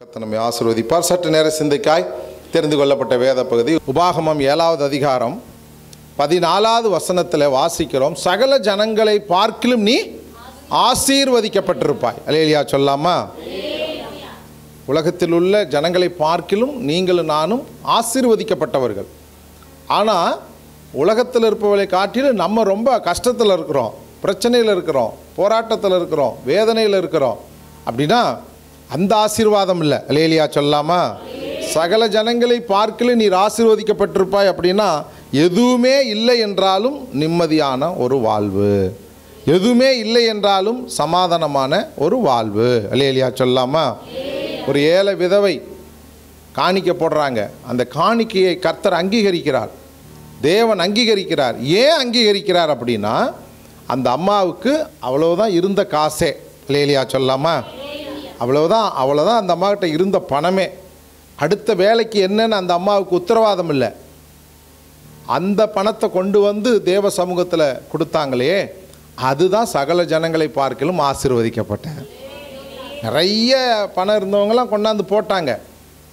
கர்த்தர் நம்மை ஆசீர்வதிப்பார். சற்று நேர சிந்தைக்காய் தெரிந்து கொள்ளப்பட்ட வேத பகுதி உபாகமம் 7வது அதிகாரம் 14வது வசனத்தில் வாசிக்கிறோம். சகல ஜனங்களை பார்க்கிலும் நீ ஆசீர்வதிக்கப்பட்டிருப்பாய். அல்லேலூயா சொல்லாமா? உலகத்தில் உள்ள ஜனங்களை பார்க்கிலும் நீங்களும் நானும் ஆசீர்வதிக்கப்பட்டவர்கள். ஆனால் உலகத்தில் இருப்பவர்களை காட்டிலும் நம்ம ரொம்ப கஷ்டத்தில் இருக்கிறோம், பிரச்சனையில் இருக்கிறோம், போராட்டத்தில் இருக்கிறோம், வேதனையில் இருக்கிறோம். அப்படின்னா அந்த ஆசீர்வாதம் இல்லை. அல்லேலூயா சொல்லாமா? சகல ஜனங்களை பார்க்கல நீர் ஆசீர்வதிக்கப்பட்டிருப்பாய். அப்படின்னா எதுவுமே இல்லை என்றாலும் நிம்மதியான ஒரு வாழ்வு, எதுவுமே இல்லை என்றாலும் சமாதானமான ஒரு வாழ்வு. அல்லேலூயா சொல்லாமா? ஒரு ஏழை விதவை காணிக்கை போடுறாங்க. அந்த காணிக்கையை கர்த்தர் அங்கீகரிக்கிறார், தேவன் அங்கீகரிக்கிறார். ஏன் அங்கீகரிக்கிறார் அப்படின்னா அந்த அம்மாவுக்கு அவ்வளவுதான் இருந்த காசே. அல்லேலூயா சொல்லாமா? அவ்வளோதான் அந்த அம்மாக்கிட்ட இருந்த பணமே. அடுத்த வேலைக்கு என்னன்னு அந்த அம்மாவுக்கு உத்தரவாதம் இல்லை. அந்த பணத்தை கொண்டு வந்து தேவ சமூகத்தில் கொடுத்தாங்களே, அதுதான் சகல ஜனங்களை பார்க்கலும் ஆசீர்வதிக்கப்பட்டேன். நிறைய பணம் இருந்தவங்களாம் கொண்டாந்து போட்டாங்க,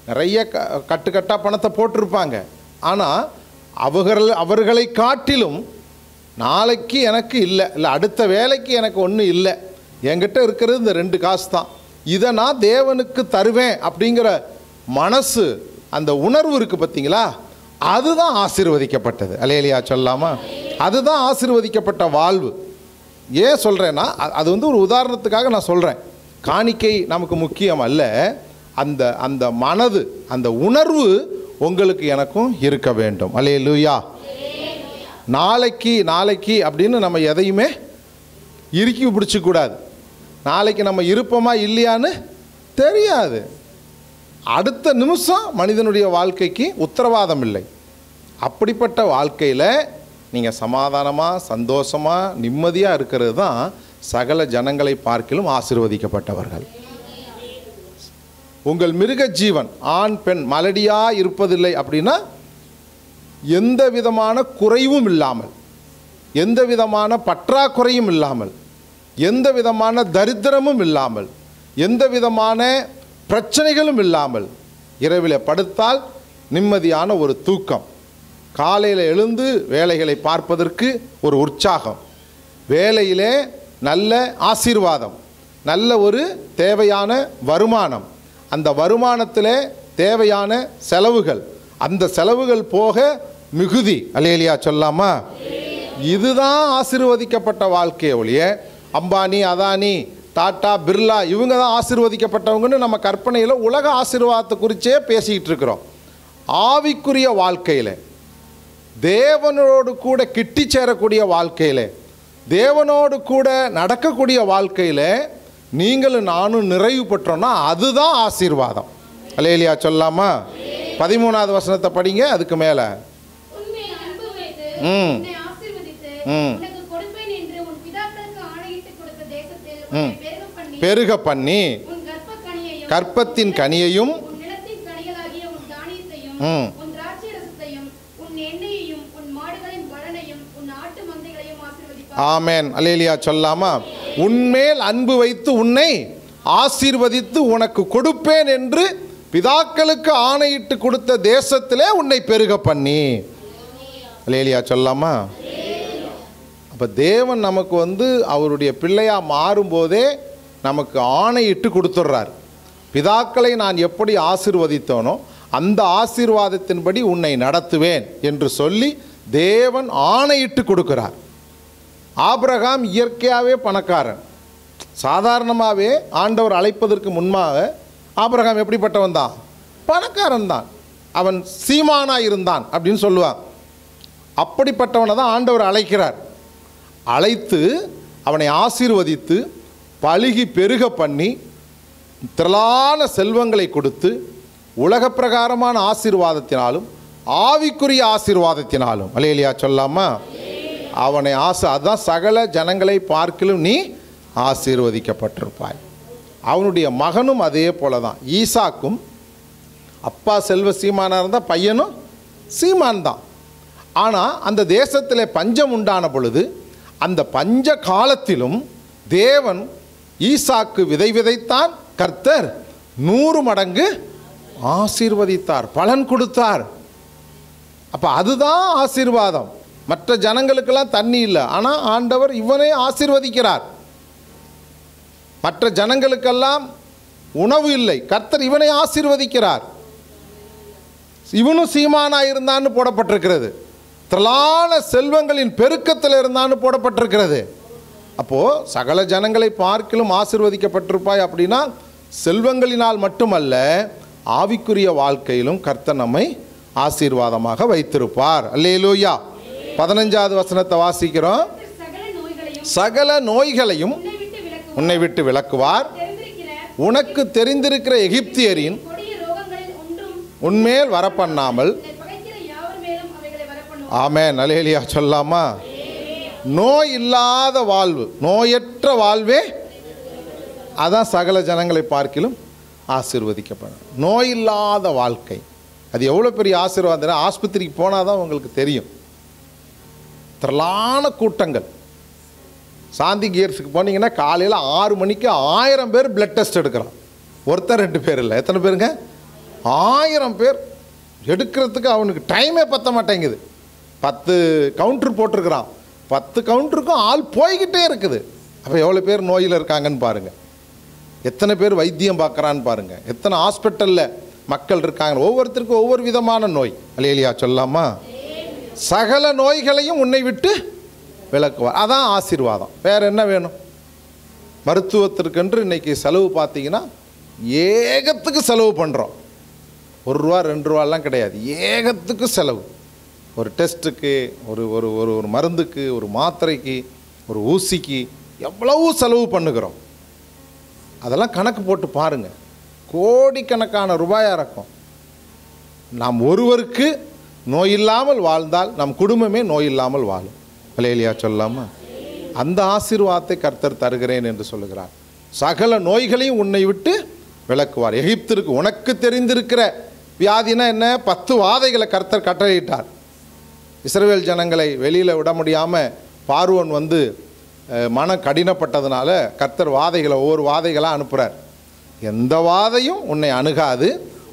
நிறைய கட்டுக்கட்டாக பணத்தை போட்டிருப்பாங்க. ஆனால் அவர்களை காட்டிலும் நாளைக்கு எனக்கு இல்லை, அடுத்த வேலைக்கு எனக்கு ஒன்றும் இல்லை, என்கிட்ட இருக்கிறது இந்த 2 காசு தான், இதை நான் தேவனுக்கு தருவேன் அப்படிங்கிற மனசு, அந்த உணர்வு இருக்குது பார்த்தீங்களா, அதுதான் ஆசீர்வதிக்கப்பட்டது. அல்லேலூயா சொல்லாமா? அதுதான் ஆசீர்வதிக்கப்பட்ட வாழ்வு. ஏன் சொல்கிறேன்னா அது ஒரு உதாரணத்துக்காக நான் சொல்கிறேன். காணிக்கை நமக்கு முக்கியம் அல்ல, அந்த மனது, அந்த உணர்வு உங்களுக்கு எனக்கும் இருக்க வேண்டும். அல்லேலூயா. நாளைக்கு அப்படின்னு நம்ம எதையுமே இறுக்கி பிடிச்சிக்கூடாது. நாளைக்கு நம்ம இருப்போமா இல்லையான்னு தெரியாது. அடுத்த நிமிஷம் மனிதனுடைய வாழ்க்கைக்கு உத்தரவாதம் இல்லை. அப்படிப்பட்ட வாழ்க்கையில் நீங்கள் சமாதானமாக, சந்தோஷமாக, நிம்மதியாக இருக்கிறது தான் சகல ஜனங்களை பார்க்கிலும் ஆசீர்வதிக்கப்பட்டவர்கள். உங்கள் மிருக ஜீவன் ஆண் பெண் மலடியாக இருப்பதில்லை அப்படின்னா எந்த விதமான குறைவும் இல்லாமல், எந்த விதமான பற்றாக்குறையும் இல்லாமல், எந்த விதமான தரித்திரமும் இல்லாமல், எந்த விதமான பிரச்சனைகளும் இல்லாமல் இரவில் படுத்தால் நிம்மதியான ஒரு தூக்கம், காலையில் எழுந்து வேலைகளை பார்ப்பதற்கு ஒரு உற்சாகம், வேலையிலே நல்ல ஆசீர்வாதம், நல்ல ஒரு தேவையான வருமானம், அந்த வருமானத்தில் தேவையான செலவுகள், அந்த செலவுகள் போக மிகுதி. அல்லேலூயா சொல்லாமா? இதுதான் ஆசீர்வதிக்கப்பட்ட வாழ்க்கையை ஒழிய அம்பானி, அதானி, டாட்டா, பிர்லா இவங்க தான் ஆசீர்வதிக்கப்பட்டவங்கன்னு நம்ம கற்பனையில் உலக ஆசீர்வாதத்தை குறித்தே பேசிக்கிட்டு இருக்கிறோம். ஆவிக்குரிய வாழ்க்கையில், தேவனோடு கூட கிட்டி சேரக்கூடிய வாழ்க்கையில், தேவனோடு கூட நடக்கக்கூடிய வாழ்க்கையில் நீங்களும் நானும் நிறைவு பெற்றோம்னா அதுதான் ஆசீர்வாதம். அல்லேலூயா சொல்லாமா? 13வது வசனத்தை படிங்க, அதுக்கு மேலே. பெருக பண்ணி கற்பத்தின் கனியையும் ஆமென். அல்லேலூயா சொல்லாமா? உன்மேல் அன்பு வைத்து உன்னை ஆசீர்வதித்து உனக்கு கொடுப்பேன் என்று பிதாக்களுக்கு ஆணையிட்டு கொடுத்த தேசத்திலே உன்னை பெருக பண்ணி. அல்லேலூயா சொல்லாமா? அப்போ தேவன் நமக்கு அவருடைய பிள்ளையாக மாறும்போதே நமக்கு ஆணையிட்டு கொடுத்துட்றார். பிதாக்களை நான் எப்படி ஆசீர்வதித்தோனோ அந்த ஆசீர்வாதத்தின்படி உன்னை நடத்துவேன் என்று சொல்லி தேவன் ஆணையிட்டு கொடுக்கிறார். ஆபிரகாம் இயற்கையாகவே பணக்காரன். சாதாரணமாகவே ஆண்டவர் அழைப்பதற்கு முன்பாக ஆபிரகாம் எப்படிப்பட்டவன் தான்? பணக்காரன் தான். அவன் சீமானாக இருந்தான் அப்படின்னு சொல்லுவான். அப்படிப்பட்டவனை தான் ஆண்டவர் அழைக்கிறார். அழைத்து அவனை ஆசீர்வதித்து பலுகி பெருக பண்ணி திரளான செல்வங்களை கொடுத்து உலக பிரகாரமான ஆசீர்வாதத்தினாலும் ஆவிக்குரிய ஆசீர்வாதத்தினாலும், அல்லேலூயா சொல்லாமா, அவனை அதுதான் சகல ஜனங்களை பார்க்கிலும் நீ ஆசீர்வதிக்கப்பட்டிருப்பாய். அவனுடைய மகனும் அதே போல தான். ஈசாக்கும் அப்பா செல்வ சீமானாக இருந்தால் பையனும் சீமான் தான். ஆனால் அந்த தேசத்தில் பஞ்சம் உண்டான பொழுது அந்த பஞ்ச காலத்திலும் தேவன் ஈசாக்கு விதை விதைத்தான், கர்த்தர் 100 மடங்கு ஆசீர்வதித்தார், பலன் கொடுத்தார். அப்போ அதுதான் ஆசீர்வாதம். மற்ற ஜனங்களுக்கெல்லாம் தண்ணி இல்லை, ஆனால் ஆண்டவர் இவனை ஆசீர்வதிக்கிறார். மற்ற ஜனங்களுக்கெல்லாம் உணவு இல்லை, கர்த்தர் இவனை ஆசீர்வதிக்கிறார். இவனும் சீமானாக இருந்தான்னு போடப்பட்டிருக்கிறது, திரளான செல்வங்களின் பெருக்கத்தில் இருந்தான்னு போடப்பட்டிருக்கிறது. அப்போது சகல ஜனங்களை பார்க்கிலும் ஆசீர்வதிக்கப்பட்டிருப்பாய் அப்படின்னா செல்வங்களினால் மட்டுமல்ல, ஆவிக்குரிய வாழ்க்கையிலும் கர்த்தர் நம்மை ஆசீர்வாதமாக வைத்திருப்பார். அல்லேலூயா. 15வது வசனத்தை வாசிக்கிறோம். சகல நோய்களையும் உன்னை விட்டு விலக்குவார், உனக்கு தெரிந்திருக்கிற எகிப்தியரின் உன்மேல் வரப்பண்ணாமல். ஆமென், அல்லேலூயா சொல்லாமா? நோய் இல்லாத வாழ்வு, நோயற்ற வாழ்வே அதான் சகல ஜனங்களை பார்க்கிலும் ஆசீர்வதிக்கப்படும். நோய் இல்லாத வாழ்க்கை அது எவ்வளோ பெரிய ஆசீர்வாதம். ஆஸ்பத்திரிக்கு போனால் தான் உங்களுக்கு தெரியும். திரளான கூட்டங்கள். சாந்தி கியர்ஸுக்கு போனீங்கன்னா காலையில் 6 மணிக்கு 1000 பேர் பிளட் டெஸ்ட் எடுக்கிறான். ஒருத்தர் 2 பேர் இல்லை, எத்தனை பேருங்க? 1000 பேர் எடுக்கிறதுக்கு அவனுக்கு டைமே பற்ற மாட்டேங்குது. 10 கவுண்டர் போட்டிருக்கிறான். 10 கவுண்டருக்கும் ஆள் போய்கிட்டே இருக்குது. அப்போ எவ்வளோ பேர் நோயில் இருக்காங்கன்னு பாருங்கள். எத்தனை பேர் வைத்தியம் பார்க்குறான்னு பாருங்கள். எத்தனை ஹாஸ்பிட்டலில் மக்கள் இருக்காங்க. ஒவ்வொருத்தருக்கும் ஒவ்வொரு விதமான நோய். அல்லேலூயா சொல்லாமா? சகல நோய்களையும் உன்னை விட்டு விலக்குவார். அதான் ஆசீர்வாதம். வேறு என்ன வேணும்? மருத்துவத்திற்கென்று இன்றைக்கி செலவு பார்த்தீங்கன்னா ஏகத்துக்கு செலவு பண்ணுறோம். 1 ரூபா 2 ரூபாலாம் கிடையாது, ஏகத்துக்கு செலவு. ஒரு டெஸ்ட்டுக்கு, ஒரு ஒரு ஒரு மருந்துக்கு, ஒரு மாத்திரைக்கு, ஒரு ஊசிக்கு எவ்வளவு செலவு பண்ணுகிறோம். அதெல்லாம் கணக்கு போட்டு பாருங்கள், கோடிக்கணக்கான ரூபாயாக இருக்கும். நாம் ஒருவருக்கு நோய் இல்லாமல் வாழ்ந்தால் நம் குடும்பமே நோய் இல்லாமல் வாழும். அல்லேலூயா சொல்லாமா? அந்த ஆசீர்வாதத்தை கர்த்தர் தருகிறேன் என்று சொல்லுகிறார். சகல நோய்களையும் உன்னை விட்டு விலக்குவார். எகிப்திற்கு உனக்கு தெரிந்திருக்கிற வியாதினா என்ன? 10 வாதைகளை கர்த்தர் கட்டளையிட்டார். இஸ்ரவேல் ஜனங்களை வெளியில் விட முடியாமல் பார்வோன் வந்து மனம் கடினப்பட்டதுனால கர்த்தர் வாதைகளை, ஒவ்வொரு வாதைகளாக அனுப்புகிறார். எந்த வாதையும் உன்னை அணுகாது,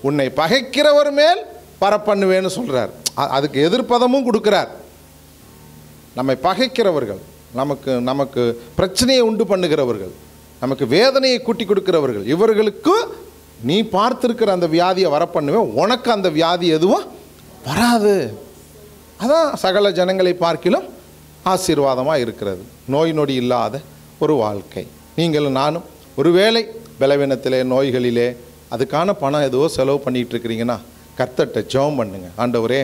உன்னை பகைக்கிறவர் மேல் பரப்பண்ணுவேன்னு சொல்கிறார். அதுக்கு எதிர்ப்பதமும் கொடுக்குறார். நம்மை பகைக்கிறவர்கள், நமக்கு நமக்கு பிரச்சனையை உண்டு பண்ணுகிறவர்கள், நமக்கு வேதனையை கூட்டி கொடுக்கிறவர்கள், இவர்களுக்கு நீ பார்த்துருக்கிற அந்த வியாதியை வரப்பண்ணுவேன், உனக்கு அந்த வியாதி எதுவும் வராது. அதான் சகல ஜனங்களை பார்க்கிலும் ஆசீர்வாதமாக இருக்கிறது. நோய் நொடி இல்லாத ஒரு வாழ்க்கை. நீங்களும் நானும் ஒருவேளை பலவீனத்திலே, நோய்களிலே அதுக்கான பணம் எதுவோ செலவு பண்ணிகிட்டு இருக்கிறீங்கன்னா கர்த்தர்கிட்ட ஜெபம் பண்ணுங்க. ஆண்டவரே,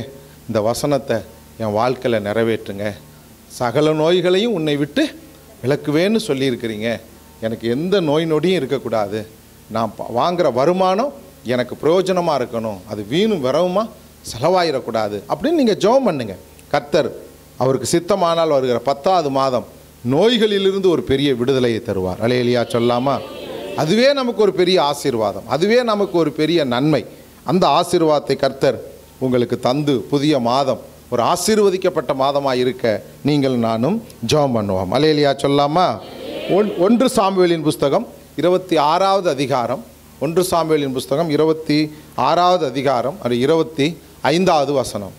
இந்த வசனத்தை என் வாழ்க்கையில் நிறைவேற்றுங்க. சகல நோய்களையும் உன்னை விட்டு விலக்குவேன்னு சொல்லியிருக்கிறீங்க. எனக்கு எந்த நோய் நொடியும் இருக்கக்கூடாது. நான் வாங்குகிற வருமானம் எனக்கு பிரயோஜனமாக இருக்கணும், அது வீணும் விரவுமாக செலவாயிடக்கூடாது அப்படின்னு நீங்கள் ஜெபம் பண்ணுங்க. கர்த்தர் அவருக்கு சித்தமானால் வருகிற 10வது மாதம் நோய்களிலிருந்து ஒரு பெரிய விடுதலையை தருவார். அல்லேலூயா சொல்லாமா? அதுவே நமக்கு ஒரு பெரிய ஆசீர்வாதம், அதுவே நமக்கு ஒரு பெரிய நன்மை. அந்த ஆசீர்வாதத்தை கர்த்தர் உங்களுக்கு தந்து புதிய மாதம் ஒரு ஆசீர்வதிக்கப்பட்ட மாதமாக இருக்க நீங்கள் நானும் ஜெபம் பண்ணுவோம். அல்லேலூயா சொல்லாமா? 1 சாமுவேலின் புஸ்தகம் 26வது அதிகாரம், 1 சாமுவேலின் புஸ்தகம் 26வது அதிகாரம், அது 25வது வசனம்.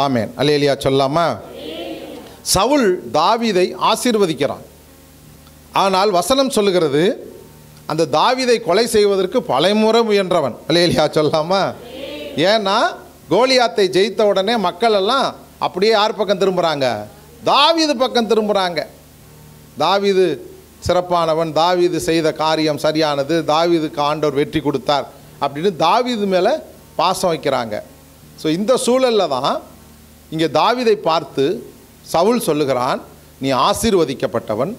ஆமென், அல்லேலூயா சொல்லாமா? சவுல் தாவீதை ஆசீர்வதிக்கிறான். ஆனால் வசனம் சொல்லுகிறது, அந்த தாவீதை கொலை செய்வதற்கு பலமுறை முயன்றவன். அல்லேலூயா சொல்லாமா? ஏன்னா கோலியாத்தை ஜெயித்த உடனே மக்கள் எல்லாம் அப்படியே யார் பக்கம் திரும்புகிறாங்க? தாவீது பக்கம் திரும்புகிறாங்க. தாவீது சிறப்பானவன், தாவீது செய்த காரியம் சரியானது, தாவீதுக்கு ஆண்டவர் வெற்றி கொடுத்தார் அப்படின்னு தாவீது மேலே பாசம் வைக்கிறாங்க. ஸோ இந்த சூழலில் தான் இங்கே தாவீதை பார்த்து சவுல் சொல்லுகிறான், நீ ஆசீர்வதிக்கப்பட்டவன்,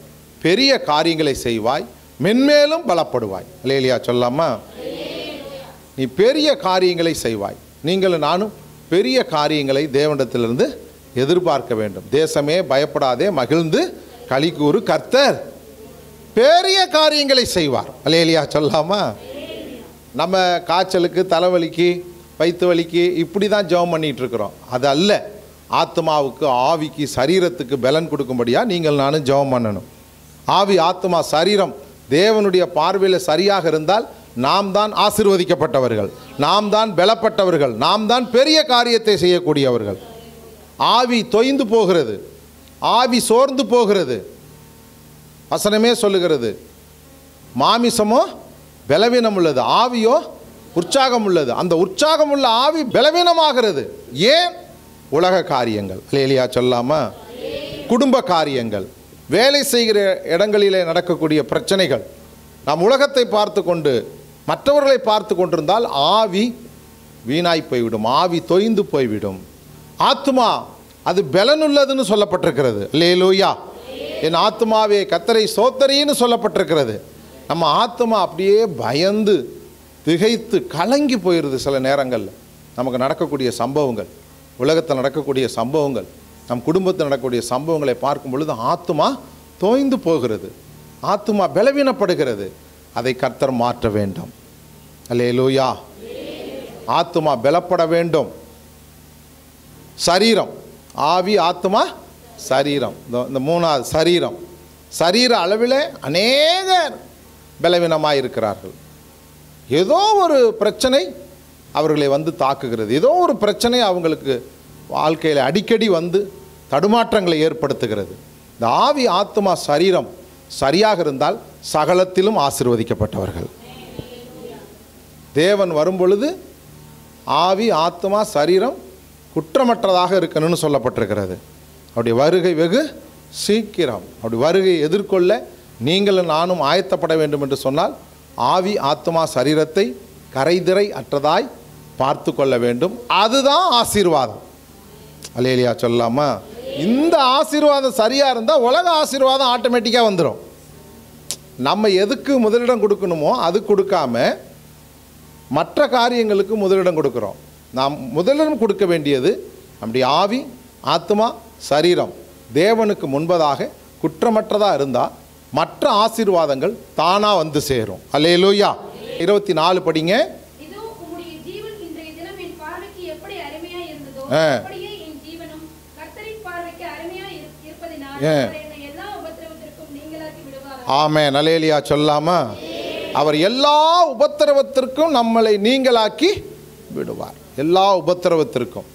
பெரிய காரியங்களை செய்வாய், மென்மேலும் பலப்படுவாய். அல்லேலூயா சொல்லாமா? நீ பெரிய காரியங்களை செய்வாய். நீங்களும் நானும் பெரிய காரியங்களை தேவனிடத்திலிருந்து எதிர்பார்க்க வேண்டும். தேசமே பயப்படாதே, மகிழ்ந்து களிகூறு, கர்த்தர் பெரிய காரியங்களை செய்வார். அல்லேலூயா சொல்லாமா? நம்ம காய்ச்சலுக்கு, தலைவலிக்கு, வயிற்று வலிக்கு இப்படி தான் ஜெபம் பண்ணிகிட்ருக்குறோம். அது அல்ல. ஆத்மாவுக்கு, ஆவிக்கு, சரீரத்துக்கு பலன் கொடுக்கும்படியாக நீங்கள் நானும் ஜெபம் பண்ணணும். ஆவி, ஆத்மா, சரீரம் தேவனுடைய பார்வையில் சரியாக இருந்தால் நாம் தான் ஆசீர்வதிக்கப்பட்டவர்கள், நாம் தான் பலப்பட்டவர்கள், நாம் தான் பெரிய காரியத்தை செய்யக்கூடியவர்கள். ஆவி தொய்ந்து போகிறது, ஆவி சோர்ந்து போகிறது. வசனமே சொல்லுகிறது, மாமிசமோ பலவீனம் உள்ளது, ஆவியோ உற்சாகம் உள்ளது. அந்த உற்சாகம் உள்ள ஆவி பலவீனமாகிறது. ஏன்? உலக காரியங்கள், இல்லையா சொல்லாமா, குடும்ப காரியங்கள், வேலை செய்கிற இடங்களிலே நடக்கக்கூடிய பிரச்சனைகள். நாம் உலகத்தை பார்த்து கொண்டு மற்றவர்களை பார்த்து கொண்டிருந்தால் ஆவி வீணாய் போய்விடும், ஆவி தொய்ந்து போய்விடும். ஆத்மா அது பலனுள்ளதுன்னு சொல்லப்பட்டிருக்கிறது. அல்லேலூயா. என் ஆத்மாவே கர்த்தரை ஸ்தோத்திரின்னு சொல்லப்பட்டிருக்கிறது. நம்ம ஆத்மா அப்படியே பயந்து திகைத்து கலங்கி போயிடுது. சில நேரங்களில் நமக்கு நடக்கக்கூடிய சம்பவங்கள், உலகத்தில் நடக்கக்கூடிய சம்பவங்கள், நம் குடும்பத்தில் நடக்கக்கூடிய சம்பவங்களை பார்க்கும் பொழுது ஆத்மா தோய்ந்து போகிறது, ஆத்மா பலவீனப்படுகிறது. அதை கர்த்தர் மாற்ற வேண்டும். அல்லேலூயா. ஆத்மா பலப்பட வேண்டும். சரீரம், ஆவி, ஆத்மா, சரீரம், இந்த மூணாவது சரீரம். சரீர அளவில் அநேகர் பலவீனமாக இருக்கிறார்கள். ஏதோ ஒரு பிரச்சனை அவர்களை வந்து தாக்குகிறது, ஏதோ ஒரு பிரச்சனை அவங்களுக்கு வாழ்க்கையில் அடிக்கடி வந்து தடுமாற்றங்களை ஏற்படுத்துகிறது. இந்த ஆவி, ஆத்மா, சரீரம் சரியாக இருந்தால் சகலத்திலும் ஆசீர்வதிக்கப்பட்டவர்கள். தேவன் வரும்பொழுது ஆவி, ஆத்மா, சரீரம் குற்றமற்றதாக இருக்கணும்னு சொல்லப்பட்டிருக்கிறது. அவருடைய வருகை வெகு சீக்கிரம். அப்படி வருகையை எதிர்கொள்ள நீங்களும் நானும் ஆயத்தப்பட வேண்டும் என்று சொன்னால் ஆவி, ஆத்மா, சரீரத்தை கரைதிரை அற்றதாய் பார்த்து கொள்ள வேண்டும். அதுதான் ஆசீர்வாதம். அல்லேலூயா சொல்லாமா. இந்த ஆசீர்வாதம் சரியாக இருந்தால் உலக ஆசீர்வாதம் ஆட்டோமேட்டிக்காக வந்துடும். நம்ம எதுக்கு முதலிடம் கொடுக்கணுமோ அது கொடுக்காம மற்ற காரியங்களுக்கு முதலிடம் கொடுக்குறோம். நாம் முதலிடம் கொடுக்க வேண்டியது நம்முடைய ஆவி, ஆத்மா, சரீரம் தேவனுக்கு முன்பதாக குற்றமற்றதாக இருந்தால் மற்ற ஆசீர்வாதங்கள் தானாக வந்து சேரும். அல்லேலூயா. 24 படிங்க. ஆமென். அல்லேலூயா சொல்லாமா. அவர் எல்லா உபத்திரவத்திற்கும் நம்மளை நீங்களாக்கி விடுவார். எல்லா உபத்திரவத்திற்கும்.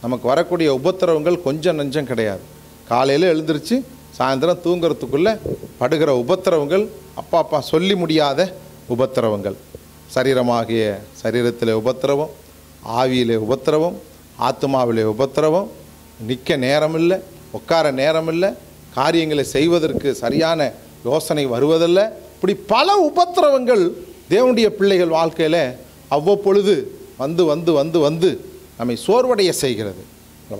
நமக்கு வரக்கூடிய உபத்திரவங்கள் கொஞ்சம் நஞ்சம் கிடையாது. காலையில் எழுந்திருச்சு சாயந்தரம் தூங்கிறதுக்குள்ளே படுகிற உபத்திரவங்கள் அப்பா சொல்லி முடியாத உபத்திரவங்கள். சரீரமாகிய சரீரத்தில் உபத்திரவம், ஆவியிலே உபத்திரவம், ஆத்மாவிலே உபத்திரவம். நிற்க நேரம் இல்லை, உட்கார நேரம் இல்லை, காரியங்களை செய்வதற்கு சரியான யோசனை வருவதில்லை. இப்படி பல உபத்திரவங்கள் தேவனுடைய பிள்ளைகள் வாழ்க்கையில் அவ்வப்பொழுது வந்து வந்து வந்து வந்து நம்மை சோர்வடைய செய்கிறது.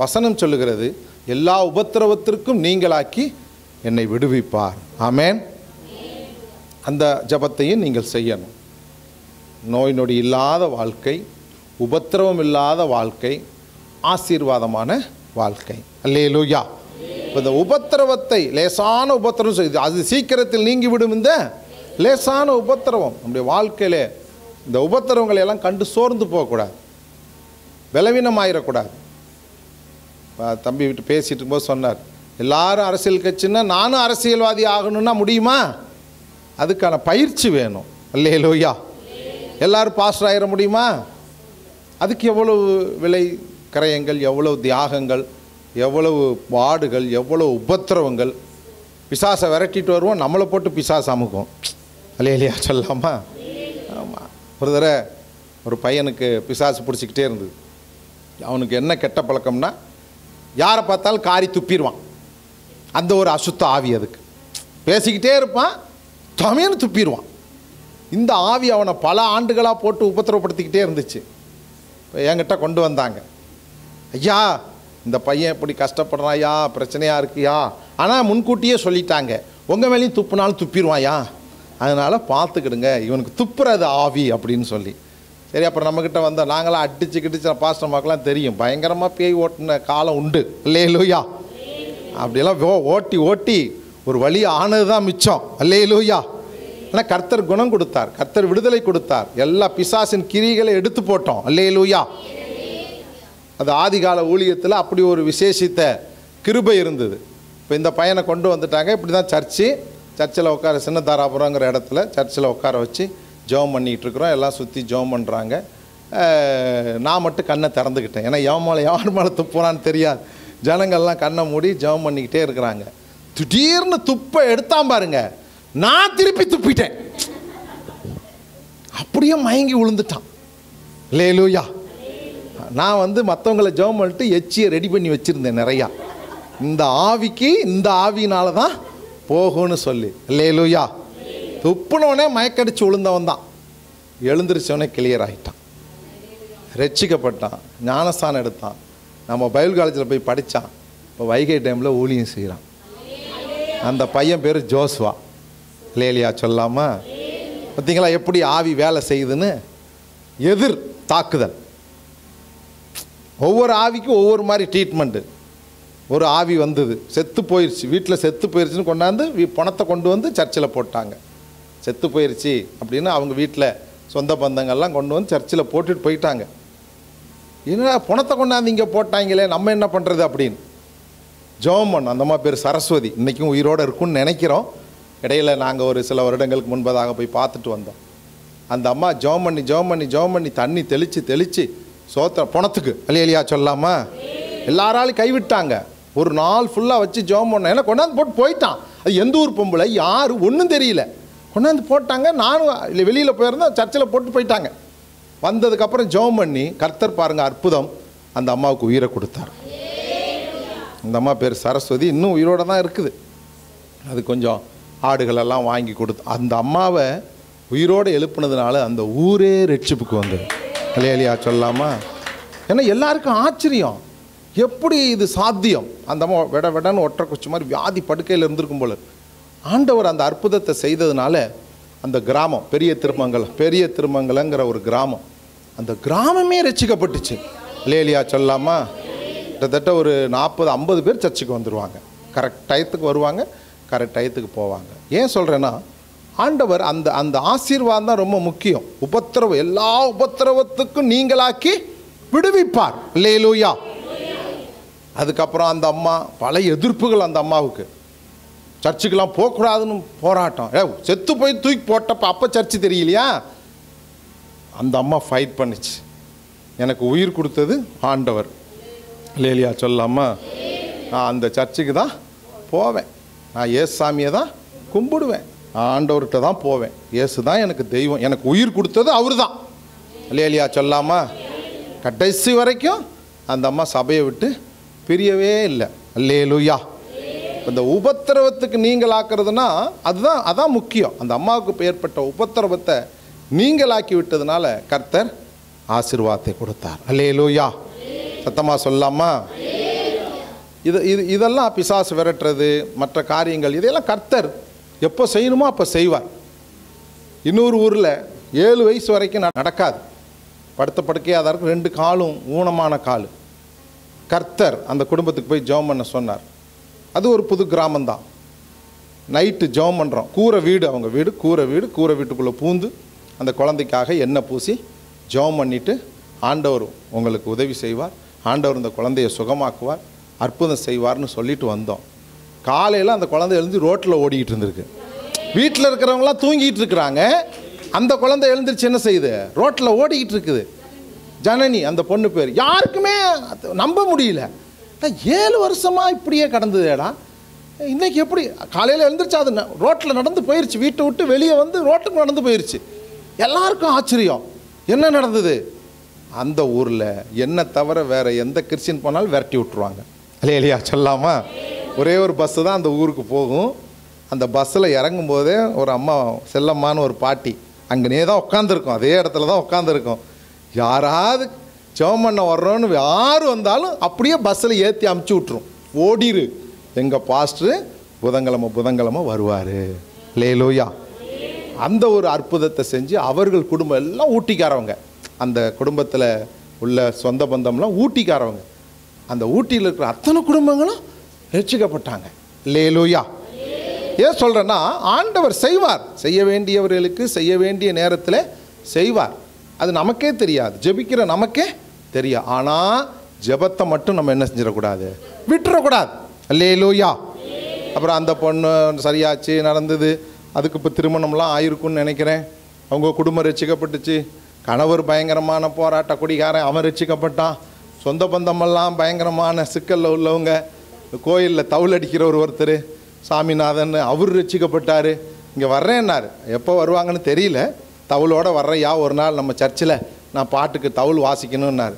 வசனம் சொல்லுகிறது, எல்லா உபத்திரவத்திற்கும் நீங்களாக்கி என்னை விடுவிப்பார். ஆமென். அந்த ஜபத்தையும் நீங்கள் செய்யணும். நோய் நொடி இல்லாத வாழ்க்கை, உபத்திரவம் இல்லாத வாழ்க்கை, ஆசீர்வாதமான வாழ்க்கை. அல்லேலூயா. இந்த உபத்திரவத்தை, லேசான உபத்திரவம் செய்து அது சீக்கிரத்தில் நீங்கிவிடும். இந்த லேசான உபத்திரவம் நம்முடைய வாழ்க்கையில், இந்த உபத்திரவங்களை எல்லாம் கண்டு சோர்ந்து போகக்கூடாது, பலவீனமாயிடக்கூடாது. தம்பி விட்டு பேசிகிட்டு இருக்கும்போது சொன்னார், எல்லாரும் அரசியல் கட்சின்னா நானும் அரசியல்வாதி ஆகணும்னா முடியுமா? அதுக்கான பயிற்சி வேணும். அல்லேலூயா. எல்லாரும் பாஸ்டர் ஆகிட முடியுமா? அதுக்கு எவ்வளவு விலை கிரயங்கள், எவ்வளவு தியாகங்கள், எவ்வளவு பாடுகள், எவ்வளவு உபத்திரவங்கள். பிசாசை விரட்டிட்டு வருவோம், நம்மளை போட்டு பிசாசு அமுக்கும். அல்லேலூயா சொல்லாமா. ஆமாம். ஒரு தடவை ஒரு பையனுக்கு பிசாசு பிடிச்சிக்கிட்டே இருந்தது. அவனுக்கு என்ன கெட்ட பழக்கம்னா, யாரை பார்த்தாலும் காரி துப்பிடுவான். அந்த ஒரு அசுத்த ஆவி. அதுக்கு பேசிக்கிட்டே இருப்பான், தமையன்னு துப்பிடுவான். இந்த ஆவி அவனை பல ஆண்டுகளாக போட்டு உபத்திரவப்படுத்திக்கிட்டே இருந்துச்சு. இப்போ என்கிட்ட கொண்டு வந்தாங்க, ஐயா இந்த பையன் இப்படி கஷ்டப்படுறாயா, பிரச்சனையாக இருக்குயா, ஆனால் முன்கூட்டியே சொல்லிட்டாங்க, உங்கள் மேலேயும் துப்புனாலும் துப்பிடுவாயா, அதனால் பார்த்துக்கிடுங்க, இவனுக்கு துப்புறது ஆவி அப்படின்னு சொல்லி. சரி, அப்புறம் நம்மக்கிட்ட வந்தால் நாங்களாம் அடிச்சு கிடிச்சு பாஸ்டர்மாக்கெலாம் தெரியும், பயங்கரமாக பேய் ஓட்டின காலம் உண்டு. அல்லேலூயா. அப்படியெல்லாம் ஓட்டி ஓட்டி ஒரு வழி ஆனது தான் மிச்சம். அல்லேலூயா. ஆனால் கர்த்தர் குணம் கொடுத்தார், கர்த்தர் விடுதலை கொடுத்தார். எல்லா பிசாசின் கிரிகளை எடுத்து போட்டோம். அல்லேலூயா. அது ஆதிகால ஊழியத்தில் அப்படி ஒரு விசேஷித்த கிருபை இருந்தது. இப்போ இந்த பையனை கொண்டு வந்துட்டாங்க. இப்படி தான் சர்ச்சில் உட்கார, சின்னதாராபுரங்கிற இடத்துல சர்ச்சில் உட்கார வச்சு ஜெபம் பண்ணிகிட்டு இருக்கிறோம். எல்லாம் சுற்றி ஜெபம் பண்ணுறாங்க. நான் மட்டும் கண்ணை திறந்துக்கிட்டேன். ஏன்னா யார் மேலே துப்புறான்னு தெரியாது. ஜனங்கள்லாம் கண்ணை மூடி ஜெபம் பண்ணிக்கிட்டே இருக்கிறாங்க. திடீர்னு துப்பை எடுத்தான் பாருங்க, நான் திருப்பி துப்பிட்டேன். அப்படியே மயங்கி விழுந்துட்டான். அல்லேலூயா. நான் மற்றவங்களை ஜெபம் பண்ணிட்டு எச்சியை ரெடி பண்ணி வச்சுருந்தேன் நிறையா. இந்த ஆவிக்கு இந்த ஆவினால தான் போகும்னு சொல்லி. அல்லேலூயா. துப்புனவனே மயக்கடிச்சு விழுந்தவன் தான். எழுந்திரிச்சவனே கிளியர் ஆகிட்டான், ரட்சிக்கப்பட்டான், ஞானஸ்தானம் எடுத்தான். நம்ம பைபிள் காலேஜில் போய் படித்தான். இப்போ வைகை டைமில் ஊழியம் செய்கிறான். அந்த பையன் பேர் ஜோஸ்வா. லேலியா சொல்லாமா? பார்த்தீங்களா எப்படி ஆவி வேலை செய்யுதுன்னு? எதிர் தாக்குதல். ஒவ்வொரு ஆவிக்கும் ஒவ்வொரு மாதிரி ட்ரீட்மெண்ட்டு. ஒரு ஆவி வந்தது, செத்து போயிடுச்சு, வீட்டில் செத்து போயிடுச்சுன்னு கொண்டாந்து பணத்தை கொண்டு வந்து சர்ச்சில் போட்டாங்க. செத்து போயிடுச்சு அப்படின்னு அவங்க வீட்டில் சொந்த பந்தங்கள்லாம் கொண்டு வந்து சர்ச்சில் போட்டுட்டு போயிட்டாங்க. என்னடா பணத்தை கொண்டாந்து இங்கே போட்டாங்களே, நம்ம என்ன பண்ணுறது அப்படின்னு ஜெபம் பண்ணோம். அந்த அம்மா பேர் சரஸ்வதி. இன்றைக்கும் உயிரோடு இருக்குன்னு நினைக்கிறோம். இடையில் நாங்கள் ஒரு சில வருடங்களுக்கு முன்பதாக போய் பார்த்துட்டு வந்தோம். அந்த அம்மா ஜெபம் பண்ணி தண்ணி தெளித்து பணத்துக்கு அல்லேலூயா சொல்லாமா? எல்லாராலையும் கைவிட்டாங்க. ஒரு நாள் ஃபுல்லாக வச்சு ஜெபம் பண்ணோம். ஏன்னா கொண்டாந்து போட்டு போயிட்டான். அது எந்த ஊர் பொம்பளை யார் ஒன்றும் தெரியல, கொண்டாந்து போட்டாங்க. நானும் இல்லை வெளியில் போயிருந்தேன், சர்ச்சில் போட்டு போயிட்டாங்க. வந்ததுக்கப்புறம் ஜெபம் பண்ணி கர்த்தர் பாருங்கள் அற்புதம், அந்த அம்மாவுக்கு உயிரை கொடுத்தார். அந்த அம்மா பேர் சரஸ்வதி, இன்னும் உயிரோடு தான் இருக்குது. அது கொஞ்சம் ஆடுகளெல்லாம் வாங்கி கொடுத்து அந்த அம்மாவை உயிரோடு எழுப்புனதுனால அந்த ஊரே ரட்சிப்புக்கு வந்தது. அல்லேலூயா சொல்லாமா? ஏன்னா எல்லாருக்கும் ஆச்சரியம், எப்படி இது சாத்தியம்? அந்த அம்மா விடன்னு ஒற்றை குச்சி மாதிரி வியாதி படுக்கையில் இருந்திருக்கும் போல. ஆண்டவர் அந்த அற்புதத்தை செய்ததுனால அந்த கிராமம் பெரிய திருமங்கலங்கிற ஒரு கிராமம், அந்த கிராமமே ரட்சிக்கப்பட்டுச்சு. அல்லேலூயா சொல்லாமா? கிட்டத்தட்ட ஒரு 40-50 பேர் சர்ச்சுக்கு வந்துடுவாங்க. கரெக்ட் டயத்துக்கு வருவாங்க, கரெக்ட் டயத்துக்கு போவாங்க. ஏன் சொல்கிறேன்னா, ஆண்டவர் அந்த அந்த ஆசீர்வாதம் தான் ரொம்ப முக்கியம். எல்லா உபத்திரவத்துக்கும் நீங்களாக்கி விடுவிப்பார். அல்லேலூயா. அதுக்கப்புறம் அந்த அம்மா பல எதிர்ப்புகள். அந்த அம்மாவுக்கு சர்ச்சுக்கெல்லாம் போகக்கூடாதுன்னு போராட்டம். செத்து போய் தூக்கி போட்டப்ப அப்போ சர்ச்சு தெரியலையா? அந்த அம்மா ஃபைட் பண்ணிச்சு. எனக்கு உயிர் கொடுத்தது ஆண்டவர். அல்லேலூயா சொல்லாமா? நான் அந்த சர்ச்சுக்கு தான் போவேன், நான் ஏசாமியை தான் கும்பிடுவேன், ஆண்டவர்கிட்ட தான் போவேன். இயேசு தான் எனக்கு தெய்வம், எனக்கு உயிர் கொடுத்தது அவர் தான். அல்லேலூயா சொல்லாமா? கடைசி வரைக்கும் அந்த அம்மா சபையை விட்டு பிரியவே இல்லை. அல்லேலூயா. இந்த உபத்திரவத்துக்கு நீங்களாக்குறதுனா அதான் முக்கியம். அந்த அம்மாவுக்கு ஏற்பட்ட உபத்திரவத்தை நீங்களாக்கி விட்டதுனால கர்த்தர் ஆசீர்வாதத்தை கொடுத்தார். அல்லேலூயா. சத்தமாக சொல்லாமா? இதெல்லாம் பிசாசு விரட்டுறது, மற்ற காரியங்கள், இதையெல்லாம் கர்த்தர் எப்போ செய்யணுமோ அப்போ செய்வார். இன்னொரு ஊரில் 7 வயசு வரைக்கும் நடக்காது, படுத்த படுக்கையாக தான் இருக்கும், 2 காலும் ஊனமான கால். கர்த்தர் அந்த குடும்பத்துக்கு போய் ஜெபம் பண்ண சொன்னார். அது ஒரு புது கிராமந்தான். நைட்டு ஜெபம் பண்ணுறோம். கூரை வீடு, அவங்க வீடு கூரை வீட்டுக்குள்ளே பூந்து அந்த குழந்தைக்காக எண்ணெய் பூசி ஜெபம் பண்ணிவிட்டு, ஆண்டவர் உங்களுக்கு உதவி செய்வார், ஆண்டவர் இந்த குழந்தைய சுகமாக்குவார், அற்புதம் செய்வார்னு சொல்லிட்டு வந்தோம். காலையில் அந்த குழந்தை எழுந்து ரோட்டில் ஓடிக்கிட்டு இருந்திருக்கு. வீட்டில் இருக்கிறவங்களாம் தூங்கிட்டு இருக்கிறாங்க, அந்த குழந்தை எழுந்திரிச்சு என்ன செய்யுது? ரோட்டில் ஓடிக்கிட்டு இருக்குது. ஜனனி அந்த பொண்ணு பேர். யாருக்குமே நம்ப முடியல. 7 வருஷமாக இப்படியே கடந்ததேடா, இன்றைக்கி எப்படி? காலையில் எழுந்திரிச்சு அது ரோட்டில் நடந்து போயிடுச்சு, வீட்டை விட்டு வெளியே வந்து ரோட்டுக்கு நடந்து போயிடுச்சு. எல்லாருக்கும் ஆச்சரியம், என்ன நடந்தது? அந்த ஊரில் என்ன தவிர வேறு எந்த கிறிஸ்டின் போனாலும் விரட்டி விட்டுருவாங்க. அல்லேலூயா சொல்லாமா? ஒரே ஒரு பஸ்ஸு தான் அந்த ஊருக்கு போகும். அந்த பஸ்ஸில் இறங்கும்போதே ஒரு அம்மா, செல்லம்மான்னு ஒரு பாட்டி, அங்கனே தான் உட்காந்துருக்கோம், அதே இடத்துல தான் உட்காந்துருக்கோம். யாராவது ஜெபம் பண்ண வர்றோன்னு யார் வந்தாலும் அப்படியே பஸ்ஸில் ஏற்றி அமுச்சு விட்ரும். ஓடிரு, எங்கள் பாஸ்டரு புதன்கிழமை வருவார். அல்லேலூயா. அந்த ஒரு அற்புதத்தை செஞ்சு அவர்கள் குடும்பம் எல்லாம் ஊட்டிக்காரவங்க. அந்த குடும்பத்தில் உள்ள சொந்த பந்தம்லாம் ஊட்டிக்காரவங்க. அந்த ஊட்டியில் இருக்கிற அத்தனை குடும்பங்களும் ரட்சிக்கப்பட்டாங்க. அல்லேலூயா. ஏன் சொல்கிறேன்னா, ஆண்டவர் செய்வார். செய்ய வேண்டியவர்களுக்கு செய்ய வேண்டிய நேரத்தில் செய்வார். அது நமக்கே தெரியாது, ஜெபிக்கிற நமக்கே தெரியும். ஆனால் ஜெபத்தை மட்டும் நம்ம என்ன செஞ்சிடக்கூடாது, விட்டுறக்கூடாது. அல்லேலூயா. அப்புறம் அந்த பொண்ணு சரியாச்சு, நடந்தது, அதுக்கு இப்போ திருமணம்லாம் ஆயிருக்குன்னு நினைக்கிறேன். அவங்க குடும்பம் ரட்சிக்கப்பட்டுச்சு. கணவர் பயங்கரமான போராட்ட குடிகாரன், அவன் ரட்சிக்கப்பட்டான். சொந்த பந்தமெல்லாம் பயங்கரமான சிக்கலில் உள்ளவங்க. கோயிலில் தவுல் அடிக்கிற ஒருத்தர் சாமிநாதன், அவர் ரட்சிக்கப்பட்டார். இங்கே வர்றேன்னாரு. எப்போ வருவாங்கன்னு தெரியல. தவுளோடு வர்றையா ஒரு நாள் நம்ம சர்ச்சில் நான் பாட்டுக்கு தவுள் வாசிக்கணுன்னாரு.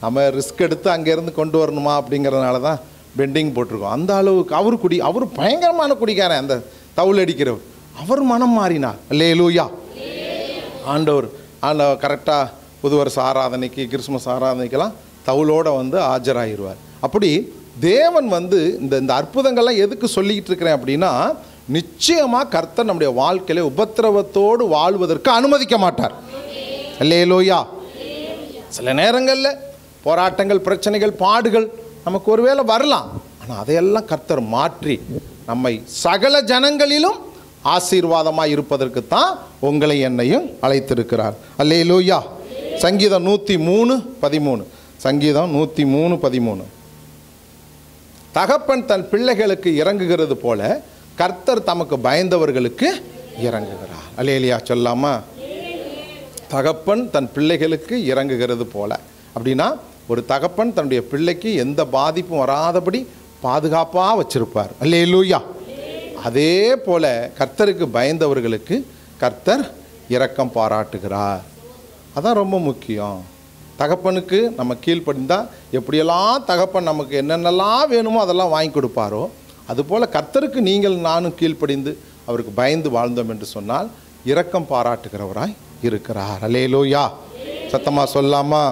நம்ம ரிஸ்க் எடுத்து அங்கேருந்து கொண்டு வரணுமா அப்படிங்கிறதுனால தான் பெண்டிங் போட்டிருக்கோம். அந்த அளவுக்கு அவர் பயங்கரமான குடிக்காரன், அந்த தவுள் அடிக்கிறவர். அவர் மனம் மாறினார். அல்லேலூயா. ஆண்டவர் கரெக்டாக புது வருஷ ஆராதனைக்கு, கிறிஸ்மஸ் ஆராதனைக்கெல்லாம் தவுளோடு ஆஜராகிடுவார். அப்படி தேவன் இந்த அற்புதங்கள்லாம் எதுக்கு சொல்லிக்கிட்டு இருக்கிறேன் அப்படின்னா, நிச்சயமாக கர்த்தர் நம்முடைய வாழ்க்கையில உபத்திரவத்தோடு வாழ்வதற்கு அனுமதிக்க மாட்டார். அல்லேலூயா. சில நேரங்களில் போராட்டங்கள், பிரச்சனைகள், பாடுகள் நமக்கு ஒருவேளை வரலாம். ஆனால் அதையெல்லாம் கர்த்தர் மாற்றி நம்மை சகல ஜனங்களிலும் ஆசீர்வாதமாக இருப்பதற்குத்தான் உங்களை என்னையும் அழைத்திருக்கிறார். அல்லேலூயா. சங்கீதம் 103:13. சங்கீதம் 103:13. தகப்பன் தன் பிள்ளைகளுக்கு இறங்குகிறது போல கர்த்தர் தமக்கு பயந்தவர்களுக்கு இறங்குகிறார். அல்லேலூயா சொல்லாமா? தகப்பன் தன் பிள்ளைகளுக்கு இறங்குகிறது போல அப்படின்னா, ஒரு தகப்பன் தன்னுடைய பிள்ளைக்கு எந்த பாதிப்பும் வராதபடி பாதுகாப்பாக வச்சிருப்பார். அல்லேலூயா. அதே போல கர்த்தருக்கு பயந்தவர்களுக்கு கர்த்தர் இரக்கம் பாராட்டுகிறார். அதான் ரொம்ப முக்கியம். தகப்பனுக்கு நம்ம கீழ்ப்படிந்தால் எப்படியெல்லாம் தகப்பன் நமக்கு என்னென்னலாம் வேணுமோ அதெல்லாம் வாங்கி கொடுப்பாரோ, அதுபோல் கர்த்தருக்கு நீங்கள் நானும் கீழ்ப்படிந்து அவருக்கு பயந்து வாழ்ந்தோம் என்று சொன்னால் இரக்கம் பாராட்டுகிறவராய் இருக்கிறார். அல்லேலூயா. சத்தமாக சொல்லாமா?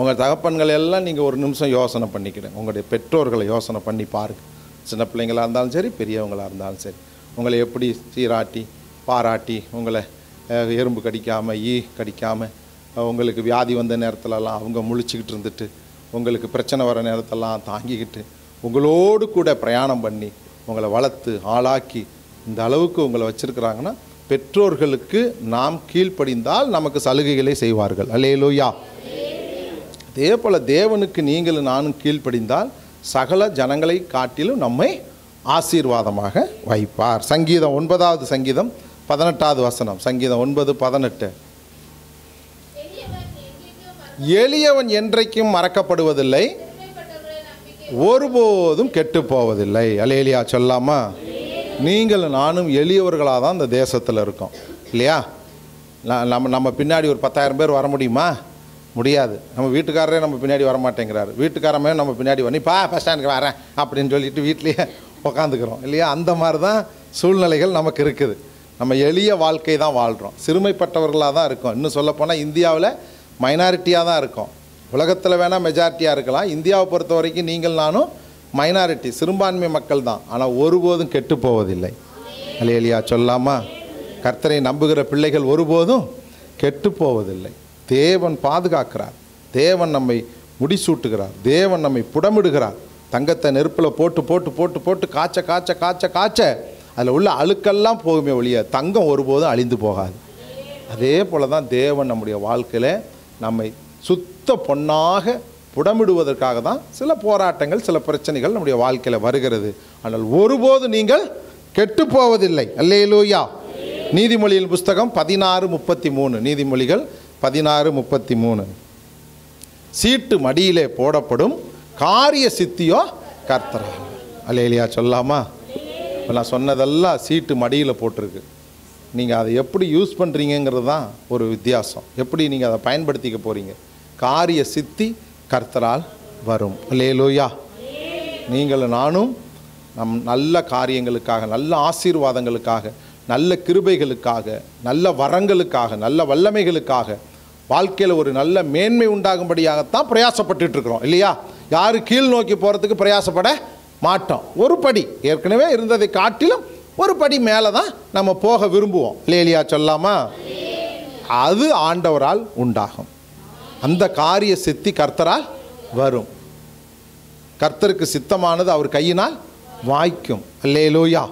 உங்கள் தகப்பன்களை எல்லாம் நீங்கள் ஒரு நிமிஷம் யோசனை பண்ணிக்கிடுங்க. உங்களுடைய பெற்றோர்களை யோசனை பண்ணி பாருங்க. சின்ன பிள்ளைங்களாக இருந்தாலும் சரி, பெரியவங்களாக இருந்தாலும் சரி, உங்களை எப்படி சீராட்டி பாராட்டி, உங்களை எறும்பு கடிக்காமல், ஈ கடிக்காமல், உங்களுக்கு வியாதி வந்த நேரத்துலலாம் அவங்க முழிச்சிக்கிட்டு இருந்துட்டு, உங்களுக்கு பிரச்சனை வர நேரத்தெல்லாம் தாங்கிக்கிட்டு, உங்களோடு கூட பிரயாணம் பண்ணி உங்களை வளர்த்து ஆளாக்கி இந்த அளவுக்கு உங்களை வச்சுருக்கிறாங்கன்னா, பெற்றோர்களுக்கு நாம் கீழ்ப்படிந்தால் நமக்கு சலுகைகளை செய்வார்கள். அல்லேலூயா. அதே போல் தேவனுக்கு நீங்களும் நானும் கீழ்ப்படிந்தால் சகல ஜனங்களை காட்டிலும் நம்மை ஆசீர்வாதமாக வைப்பார். சங்கீதம் 9வது சங்கீதம் 18வது வசனம். சங்கீதம் 9:18. எளியவன் என்றைக்கும் மறக்கப்படுவதில்லை, ஒருபோதும் கெட்டு போவதில்லை. அல்லேலூயா சொல்லாமா? நீங்கள் நானும் எளியவர்களாக தான் இந்த தேசத்தில் இருக்கோம் இல்லையா? நம்ம பின்னாடி ஒரு 10,000 பேர் வர முடியுமா? முடியாது. நம்ம வீட்டுக்காரரே நம்ம பின்னாடி வரமாட்டேங்கிறாரு. வீட்டுக்காரமே நம்ம பின்னாடி நீப்பா பஸ் ஸ்டாண்டுக்கு வரேன் அப்படின்னு சொல்லிட்டு வீட்லேயே உக்காந்துக்கிறோம் இல்லையா? அந்த மாதிரி தான் சூழ்நிலைகள் நமக்கு இருக்குது. நம்ம எளிய வாழ்க்கை தான் வாழ்கிறோம். சிறுமைப்பட்டவர்களாக தான் இருக்கோம். இன்னும் சொல்லப்போனால் இந்தியாவில் மைனாரிட்டியாக தான் இருக்கோம். உலகத்தில் வேணால் மெஜாரிட்டியாக இருக்கலாம். இந்தியாவை பொறுத்த வரைக்கும் நீங்கள் நானும் மைனாரிட்டி, சிறுபான்மை மக்கள் தான். ஆனால் ஒருபோதும் கெட்டு போவதில்லை. அல்லேலூயா சொல்லாமா? கர்த்தரை நம்புகிற பிள்ளைகள் ஒருபோதும் கெட்டு போவதில்லை. தேவன் பாதுகாக்கிறார். தேவன் நம்மை முடிசூட்டுகிறார். தேவன் நம்மை புடமிடுகிறார். தங்கத்தை நெருப்பில் போட்டு போட்டு போட்டு போட்டு காய்ச்ச காய்ச்ச காய்ச்ச காய்ச்ச அதில் உள்ள அழுக்கெல்லாம் போகுமே ஒழிய தங்கம் ஒருபோதும் அழிந்து போகாது. அதே போல் தான் தேவன் நம்முடைய வாழ்க்கையில் நம்மை சுத்த பொன்னாக புடமிடுவதற்காக தான் சில போராட்டங்கள், சில பிரச்சனைகள் நம்முடைய வாழ்க்கையில் வருகிறது. ஆனால் ஒருபோது நீங்கள் கெட்டு போவதில்லை. அல்லேலூயா. நீதிமொழியின் புஸ்தகம் 16:33. நீதிமொழிகள் 16:33. சீட்டு மடியிலே போடப்படும், காரிய சித்தியோ கர்த்தரால். அல்லேலூயா சொல்லாமா? இப்போ நான் சொன்னதெல்லாம் சீட்டு மடியில் போட்டிருக்கு. நீங்கள் அதை எப்படி யூஸ் பண்ணுறீங்கிறது தான் ஒரு வித்தியாசம். எப்படி நீங்கள் அதை பயன்படுத்திக்க போகிறீங்க. காரிய சித்தி கர்த்தரால் வரும். அல்லேலூயா. நீங்கள் நானும் நல்ல காரியங்களுக்காக, நல்ல ஆசீர்வாதங்களுக்காக, நல்ல கிருபைகளுக்காக, நல்ல வரங்களுக்காக, நல்ல வல்லமைகளுக்காக, வாழ்க்கையில் ஒரு நல்ல மேன்மை உண்டாகும்படியாகத்தான் பிரயாசப்பட்டு இருக்கிறோம் இல்லையா? யார் கீழ் நோக்கி போகிறதுக்கு பிரயாசப்பட மாட்டோம். ஒரு படி ஏற்கனவே இருந்ததை காட்டிலும் ஒரு படி மேலே தான் நம்ம போக விரும்புவோம். அல்லேலூயா சொல்லாமா? அது ஆண்டவரால் உண்டாகும். அந்த காரிய சித்தி கர்த்தரால் வரும். கர்த்தருக்கு சித்தமானது அவர் கையினால் வாய்க்கும். அல்லேலூயா.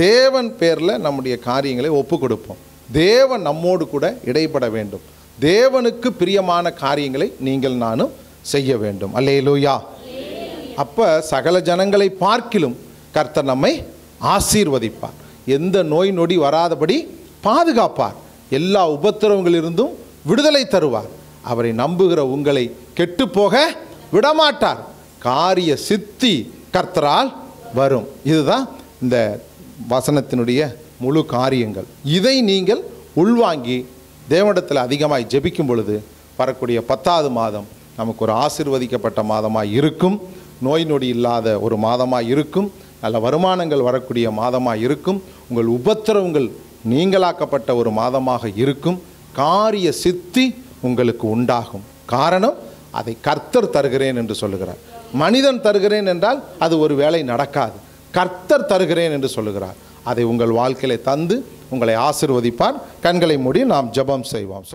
தேவன் பேரில் நம்முடைய காரியங்களை ஒப்பு கொடுப்போம். தேவன் நம்மோடு கூட இடைப்பட வேண்டும். தேவனுக்கு பிரியமான காரியங்களை நீங்கள் நானும் செய்ய வேண்டும். அல்லேலூயா. அப்போ சகல ஜனங்களை பார்க்கிலும் கர்த்தர் நம்மை ஆசீர்வதிப்பார். எந்த நோய் நொடி வராதபடி பாதுகாப்பார். எல்லா உபத்திரவங்களிலிருந்தும் விடுதலை தருவார். அவரை நம்புகிற உங்களை கெட்டுப்போக விடமாட்டார். காரிய சித்தி கர்த்தரால் வரும். இதுதான் இந்த வசனத்தினுடைய முழு காரியங்கள். இதை நீங்கள் உள்வாங்கி தேவனிடத்தில் அதிகமாய் ஜெபிக்கும் பொழுது வரக்கூடிய 10வது மாதம் நமக்கு ஒரு ஆசீர்வதிக்கப்பட்ட மாதமாக இருக்கும். நோய் நொடி இல்லாத ஒரு மாதமாக இருக்கும். நல்ல வருமானங்கள் வரக்கூடிய மாதமாக இருக்கும். உங்கள் உபத்திரவங்கள் நீங்களாக்கப்பட்ட ஒரு மாதமாக இருக்கும். காரிய சித்தி உங்களுக்கு உண்டாகும். காரணம், அதை கர்த்தர் தருகிறேன் என்று சொல்லுகிறார். மனிதன் தருகிறேன் என்றால் அது ஒரு வேளை நடக்காது. கர்த்தர் தருகிறேன் என்று சொல்லுகிறார். அதை உங்கள் வாழ்க்கையில தந்து உங்களை ஆசீர்வதிப்பார். கண்களை மூடி நாம் ஜெபம் செய்வோம்.